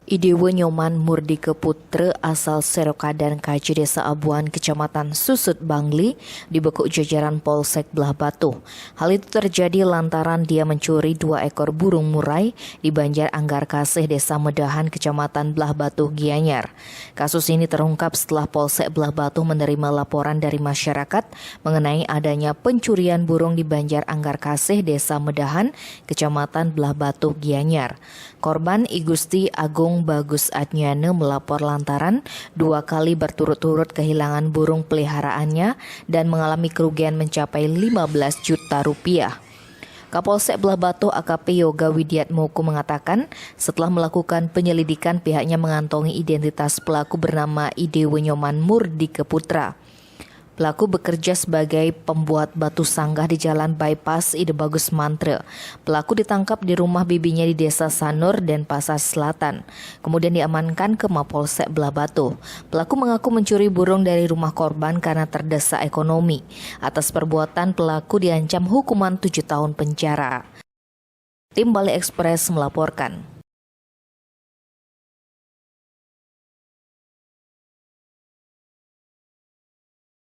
Idewe Nyoman Murdika Putra asal Serokadan Kaji Desa Abuan, Kecamatan Susut Bangli, dibekuk jajaran Polsek Belah Batu. Hal itu terjadi lantaran dia mencuri 2 ekor burung murai di Banjar Anggar Kasih, Desa Medahan, Kecamatan Belah Batu, Gianyar. Kasus ini terungkap setelah Polsek Belah Batu menerima laporan dari masyarakat mengenai adanya pencurian burung di Banjar Anggar Kasih, Desa Medahan, Kecamatan Belah Batu, Gianyar. Korban I Gusti Agung Bagus Adnyana melapor lantaran 2 kali berturut-turut kehilangan burung peliharaannya dan mengalami kerugian mencapai 15 juta rupiah. Kapolsek Belah Batu AKP Yoga Widiatmoko mengatakan setelah melakukan penyelidikan pihaknya mengantongi identitas pelaku bernama Idewe Nyoman Murdika Putra. Pelaku bekerja sebagai pembuat batu sanggah di Jalan Bypass Ide Bagus Mantre. Pelaku ditangkap di rumah bibinya di Desa Sanur, Denpasar Selatan. Kemudian diamankan ke Mapolsek Belah Batu. Pelaku mengaku mencuri burung dari rumah korban karena terdesak ekonomi. Atas perbuatan pelaku diancam hukuman 7 tahun penjara. Tim Bali Express melaporkan.